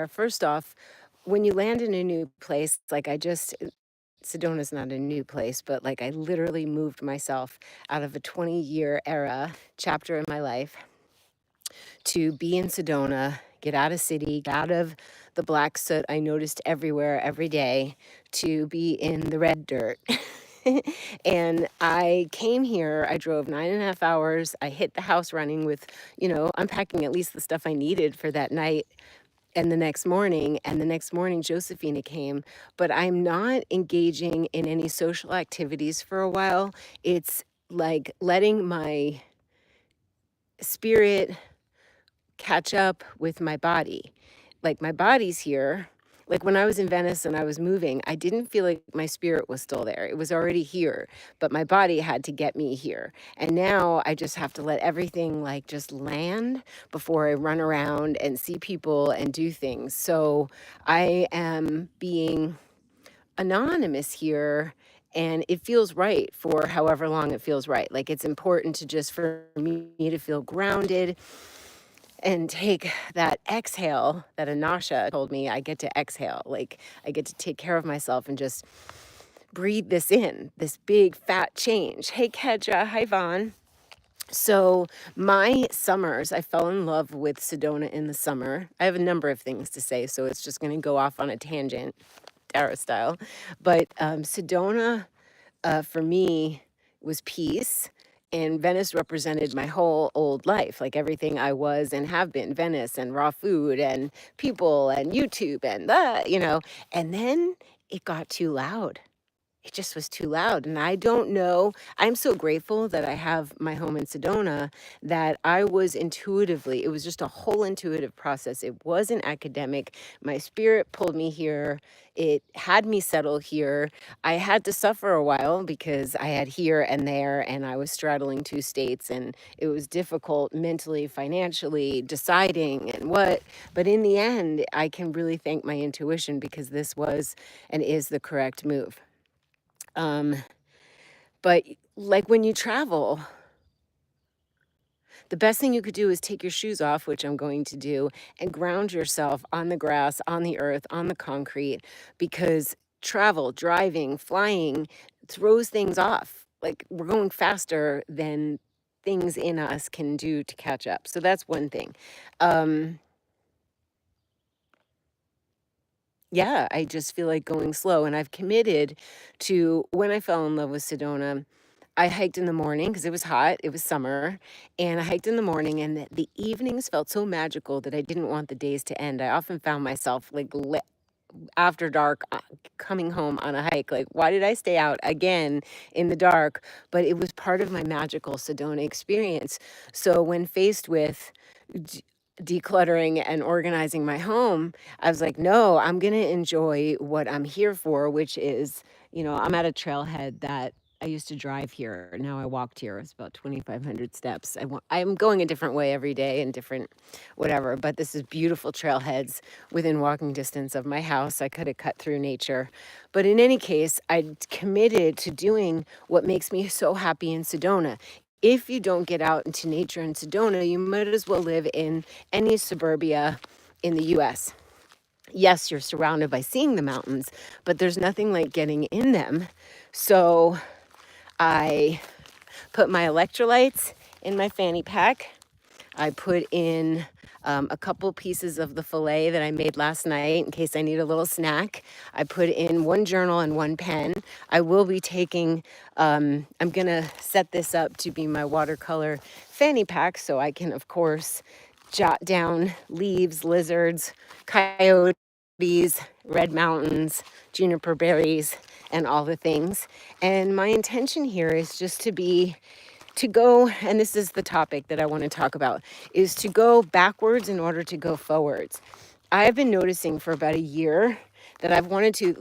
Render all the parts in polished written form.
First off, when you land in a new place, Sedona's not a new place, but like I literally moved myself out of a 20-year era chapter in my life to be in Sedona, get out of city, get out of the black soot I noticed everywhere every day, to be in the red dirt. And I came here, I drove 9.5 hours. I hit the house running with, unpacking at least the stuff I needed for that night and the next morning. And the next morning, Josephina came, but I'm not engaging in any social activities for a while. It's like letting my spirit catch up with my body. Like my body's here. Like when I was in Venice and I was moving, I didn't feel like my spirit was still there. It was already here, but my body had to get me here. And now I just have to let everything like just land before I run around and see people and do things. So I am being anonymous here, and it feels right for however long it feels right. Like it's important to just for me to feel grounded and take that exhale that Anasha told me I get to exhale. Like I get to take care of myself and just breathe this in, this big fat change. Hey, Kedra. Hi, Vaughn. So my summers, I fell in love with Sedona in the summer. I have a number of things to say, so it's just going to go off on a tangent, Dara style. But Sedona, for me, was peace. And Venice represented my whole old life, like everything I was and have been. Venice and raw food and people and YouTube and that. And then it got too loud. It just was too loud. And I don't know. I'm so grateful that I have my home in Sedona that I was intuitively, it was just a whole intuitive process. It wasn't academic. My spirit pulled me here. It had me settle here. I had to suffer a while because I had here and there, and I was straddling two states, and it was difficult mentally, financially, deciding and what. But in the end, I can really thank my intuition because this was and is the correct move. Um, but like when you travel, the best thing you could do is take your shoes off, which I'm going to do, and ground yourself on the grass, on the earth, on the concrete, because travel, driving, flying throws things off. Like we're going faster than things in us can do to catch up. So that's one thing. Um, yeah, I just feel like going slow. And I've committed to when I fell in love with Sedona, I hiked in the morning because it was hot, it was summer, and I hiked in the morning, and the evenings felt so magical that I didn't want the days to end. I often found myself like after dark coming home on a hike. Like, why did I stay out again in the dark? But it was part of my magical Sedona experience. So when faced with decluttering and organizing my home, I was like, no, I'm going to enjoy what I'm here for, which is, I'm at a trailhead that I used to drive here. Now I walked here. It's about 2,500 steps. I'm going a different way every day and different whatever, but this is beautiful trailheads within walking distance of my house. I could have cut through nature. But in any case, I committed to doing what makes me so happy in Sedona. If you don't get out into nature in Sedona, you might as well live in any suburbia in the US. Yes, you're surrounded by seeing the mountains, but there's nothing like getting in them. So I put my electrolytes in my fanny pack. I put in a couple pieces of the filet that I made last night in case I need a little snack. I put in one journal and one pen. I will be taking, I'm going to set this up to be my watercolor fanny pack so I can, of course, jot down leaves, lizards, coyotes, red mountains, juniper berries, and all the things. And my intention here is just to go, and this is the topic that I want to talk about, is to go backwards in order to go forwards. I've been noticing for about a year that I've wanted to,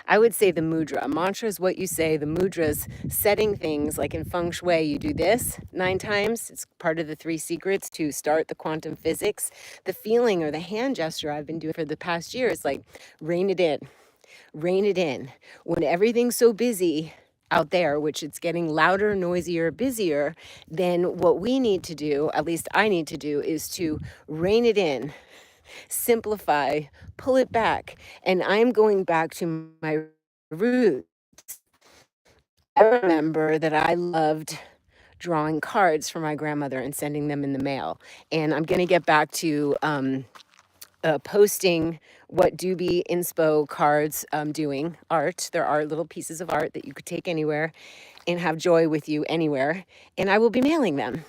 I would say the mudra. Mantra is what you say. The mudra's setting things like in feng shui, you do this 9 times. It's part of the 3 secrets to start the quantum physics. The feeling or the hand gesture I've been doing for the past year is like, rein it in. Rein it in. When everything's so busy, out there, which it's getting louder, noisier, busier, then what we need to do, at least I need to do, is to rein it in, simplify, pull it back. And I'm going back to my roots. I remember that I loved drawing cards for my grandmother and sending them in the mail. And I'm going to get back to posting what Doobie Inspo cards doing art. There are little pieces of art that you could take anywhere and have joy with you anywhere. And I will be mailing them.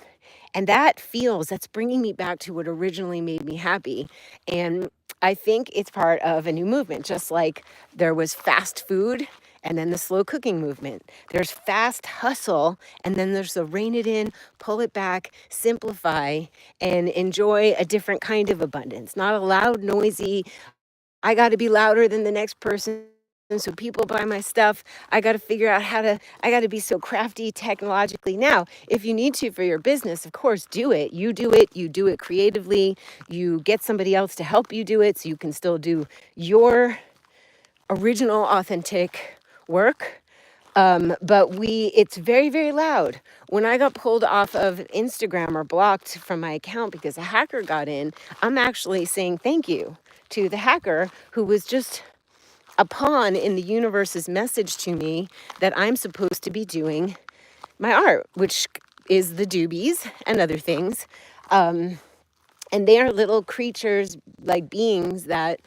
And that's bringing me back to what originally made me happy. And I think it's part of a new movement, just like there was fast food and then the slow cooking movement. There's fast hustle, and then there's the rein it in, pull it back, simplify, and enjoy a different kind of abundance. Not a loud, noisy, I got to be louder than the next person. So people buy my stuff. I got to figure out I got to be so crafty technologically. Now, if you need to for your business, of course, do it. You do it creatively. You get somebody else to help you do it so you can still do your original, authentic work. But it's very, very loud. When I got pulled off of Instagram or blocked from my account because a hacker got in, I'm actually saying thank you to the hacker who was just a pawn in the universe's message to me that I'm supposed to be doing my art, which is the doobies and other things. And they are little creatures, like beings that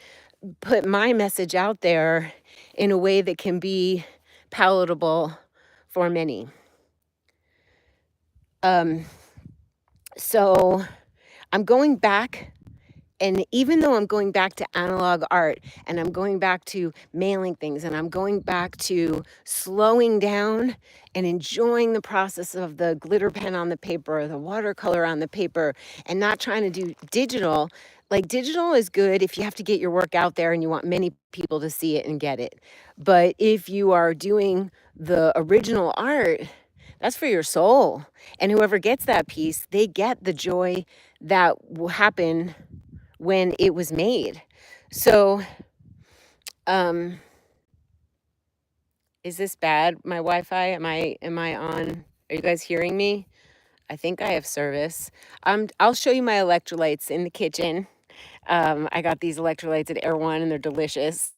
put my message out there in a way that can be palatable for many. So I'm going back. And even though I'm going back to analog art and I'm going back to mailing things and I'm going back to slowing down and enjoying the process of the glitter pen on the paper or the watercolor on the paper and not trying to do digital, like digital is good if you have to get your work out there and you want many people to see it and get it. But if you are doing the original art, that's for your soul. And whoever gets that piece, they get the joy that will happen when it was made. So, is this bad? My Wi-Fi? Am I on? Are you guys hearing me? I think I have service. I'll show you my electrolytes in the kitchen. I got these electrolytes at Air One and they're delicious.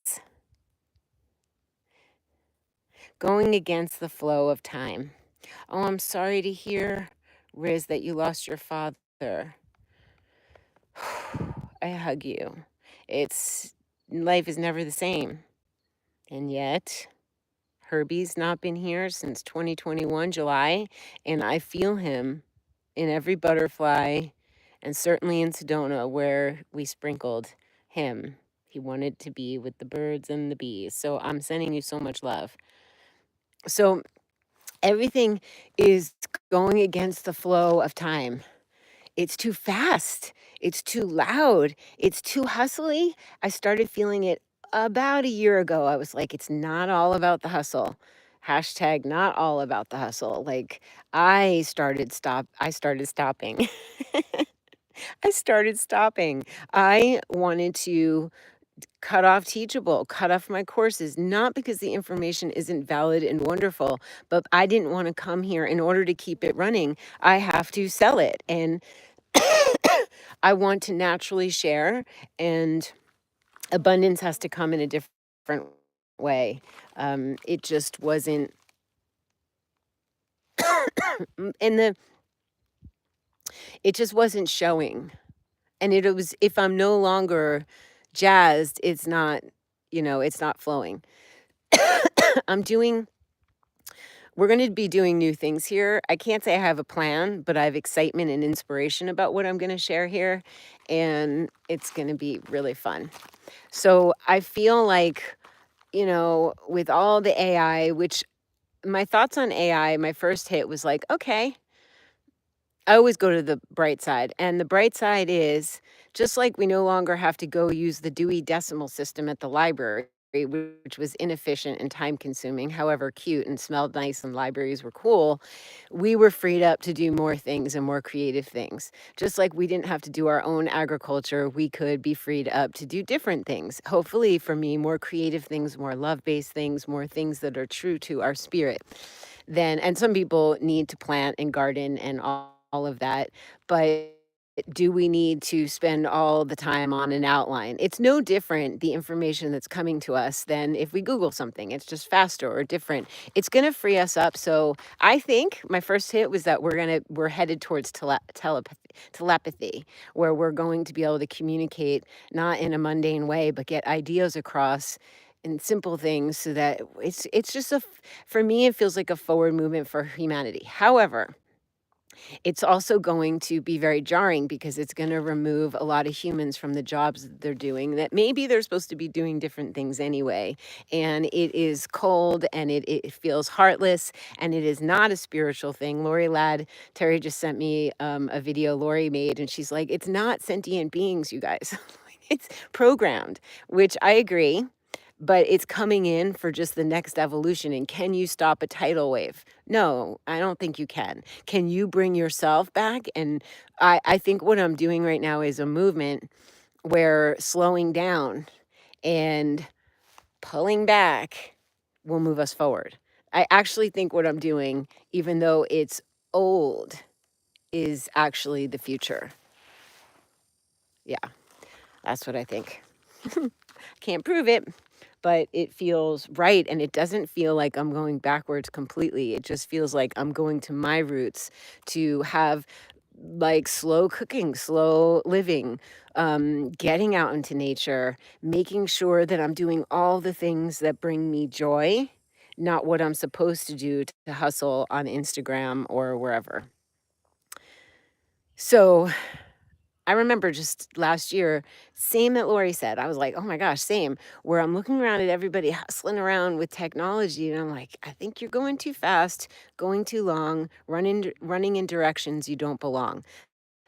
Going against the flow of time. Oh, I'm sorry to hear, Riz, that you lost your father. I hug you. Life is never the same. And yet, Herbie's not been here since 2021, July, and I feel him in every butterfly and certainly in Sedona where we sprinkled him. He wanted to be with the birds and the bees. So I'm sending you so much love. So everything is going against the flow of time. It's too fast. It's too loud. It's too hustly. I started feeling it about a year ago. I was like, it's not all about the hustle. Hashtag not all about the hustle. Like I started stopping. I started stopping. I wanted to cut off Teachable, cut off my courses, not because the information isn't valid and wonderful, but I didn't want to come here in order to keep it running. I have to sell it. And I want to naturally share, and abundance has to come in a different way. It just wasn't, it just wasn't showing. And it was, if I'm no longer jazzed, it's not, it's not flowing. We're going to be doing new things here. I can't say I have a plan, but I have excitement and inspiration about what I'm going to share here. And it's going to be really fun. So I feel like, with all the AI, which my thoughts on AI, my first hit was like, okay, I always go to the bright side. And the bright side is just like we no longer have to go use the Dewey Decimal System at the library. which was inefficient and time consuming, however cute and smelled nice and libraries were cool, we were freed up to do more things and more creative things. Just like we didn't have to do our own agriculture, we could be freed up to do different things. Hopefully, for me, more creative things, more love based things, more things that are true to our spirit. And some people need to plant and garden and all of that. But do we need to spend all the time on an outline? It's no different, the information that's coming to us, than if we Google something. It's just faster or different. It's going to free us up. So I think my first hit was that we're headed towards telepathy, where we're going to be able to communicate not in a mundane way, but get ideas across in simple things, so that it's just for me, it feels like a forward movement for humanity. However, it's also going to be very jarring, because it's going to remove a lot of humans from the jobs that they're doing, that maybe they're supposed to be doing different things anyway. And it is cold, and it feels heartless, and it is not a spiritual thing. Lori Ladd, Terry just sent me a video Lori made, and she's like, it's not sentient beings, you guys. It's programmed, which I agree, but it's coming in for just the next evolution. And can you stop a tidal wave? No, I don't think you can. Can you bring yourself back? And I think what I'm doing right now is a movement where slowing down and pulling back will move us forward. I actually think what I'm doing, even though it's old, is actually the future. Yeah, that's what I think. Can't prove it, but it feels right, and it doesn't feel like I'm going backwards completely. It just feels like I'm going to my roots, to have like slow cooking, slow living, getting out into nature, making sure that I'm doing all the things that bring me joy, not what I'm supposed to do to hustle on Instagram or wherever. So I remember just last year, same that Lori said. I was like, oh my gosh, same. Where I'm looking around at everybody hustling around with technology, and I'm like, I think you're going too fast, going too long, running in directions you don't belong.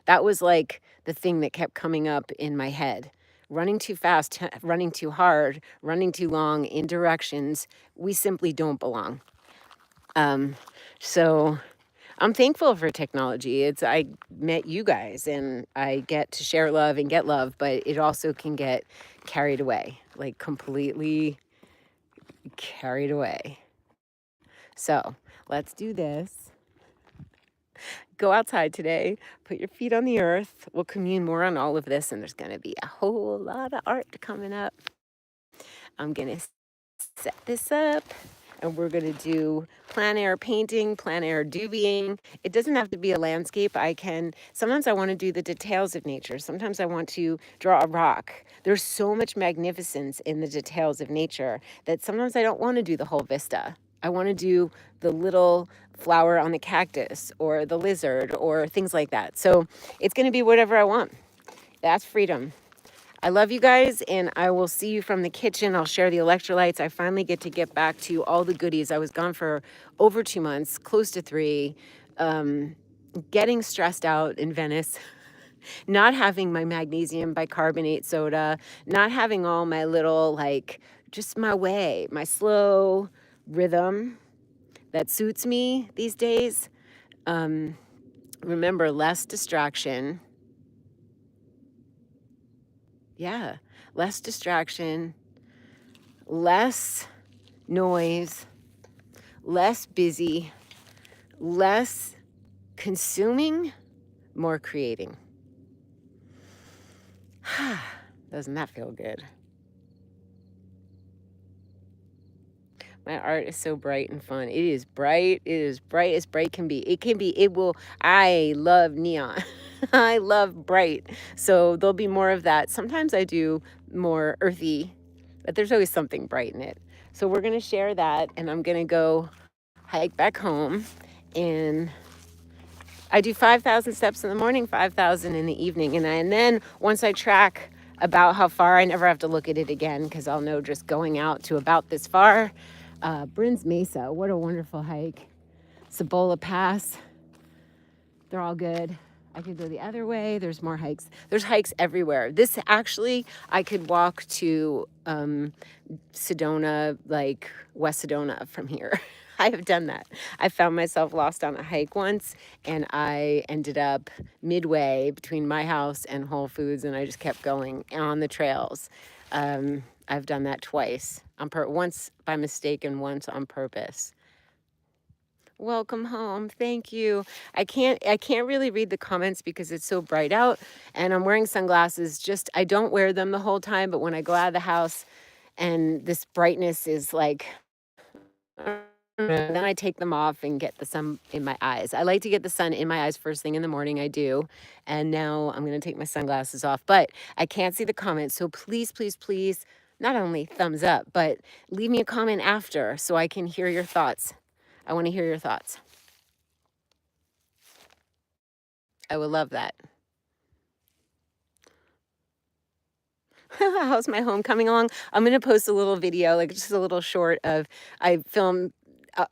That was like the thing that kept coming up in my head. Running too fast, running too hard, running too long in directions we simply don't belong. Um, so I'm thankful for technology. I met you guys, and I get to share love and get love, but it also can get carried away, like completely carried away. So let's do this. Go outside today, put your feet on the earth. We'll commune more on all of this, and there's going to be a whole lot of art coming up. I'm going to set this up, and we're going to do plein air painting, plein air dubiing. It doesn't have to be a landscape. Sometimes I want to do the details of nature. Sometimes I want to draw a rock. There's so much magnificence in the details of nature that sometimes I don't want to do the whole vista. I want to do the little flower on the cactus, or the lizard, or things like that. So it's going to be whatever I want. That's freedom. I love you guys, and I will see you from the kitchen. I'll share the electrolytes. I finally get back to all the goodies. I was gone for over 2 months, close to 3, getting stressed out in Venice, not having my magnesium bicarbonate soda, not having all my little, just my way, my slow rhythm that suits me these days. Remember, less distraction. Yeah, less distraction, less noise, less busy, less consuming, more creating. Doesn't that feel good? My art is so bright and fun. It is bright. It is bright as bright can be. I love neon. I love bright. So there'll be more of that. Sometimes I do more earthy, but there's always something bright in it. So we're going to share that, and I'm going to go hike back home, and I do 5,000 steps in the morning, 5,000 in the evening. And then once I track about how far, I never have to look at it again, because I'll know just going out to about this far. Brins Mesa, what a wonderful hike. Cibola Pass, they're all good. I could go the other way. There's more hikes. There's hikes everywhere. This actually, I could walk to Sedona, like West Sedona from here. I have done that. I found myself lost on a hike once and I ended up midway between my house and Whole Foods and I just kept going on the trails. I've done that twice, once by mistake and once on purpose. Welcome home. Thank you. I can't really read the comments because it's so bright out and I'm wearing sunglasses. Just I don't wear them the whole time, but when I go out of the house and this brightness is like then I take them off and get the sun in my eyes. I like to get the sun in my eyes first thing in the morning. I do. And now I'm going to take my sunglasses off, but I can't see the comments. So please, please, please, not only thumbs up, but leave me a comment after so I can hear your thoughts. I want to hear your thoughts. I would love that. How's my home coming along? I'm going to post a little video, like just a little short of I filmed.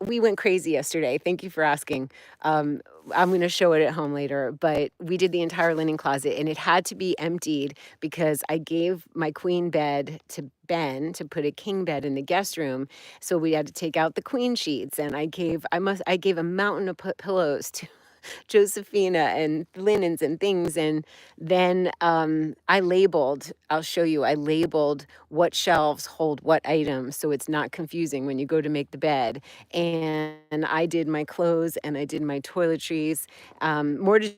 We went crazy yesterday. Thank you for asking. I'm going to show it at home later, but we did the entire linen closet and it had to be emptied because I gave my queen bed to Ben to put a king bed in the guest room. So we had to take out the queen sheets and I gave a mountain of pillows to Josephina and linens and things. And then I'll show you, I labeled what shelves hold what items so it's not confusing when you go to make the bed. And I did my clothes and I did my toiletries. More to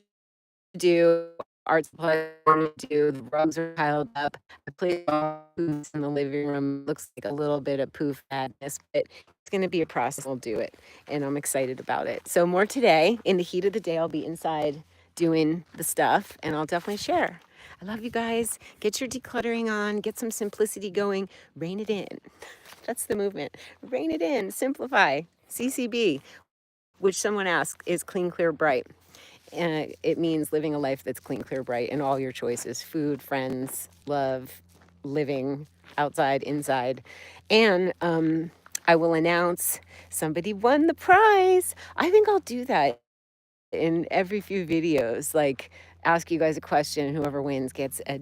do. Art supplies more to do. The rugs are piled up. I placed all poofs in the living room. Looks like a little bit of poof madness, but it's going to be a process. We'll do it, and I'm excited about it. So more today. In the heat of the day, I'll be inside doing the stuff, and I'll definitely share. I love you guys. Get your decluttering on. Get some simplicity going. Rein it in. That's the movement. Rein it in. Simplify. CCB, which someone asked, is clean, clear, bright. And it means living a life that's clean, clear, bright in all your choices: food, friends, love, living outside, inside. And I will announce somebody won the prize. I think I'll do that in every few videos, like ask you guys a question, and whoever wins gets a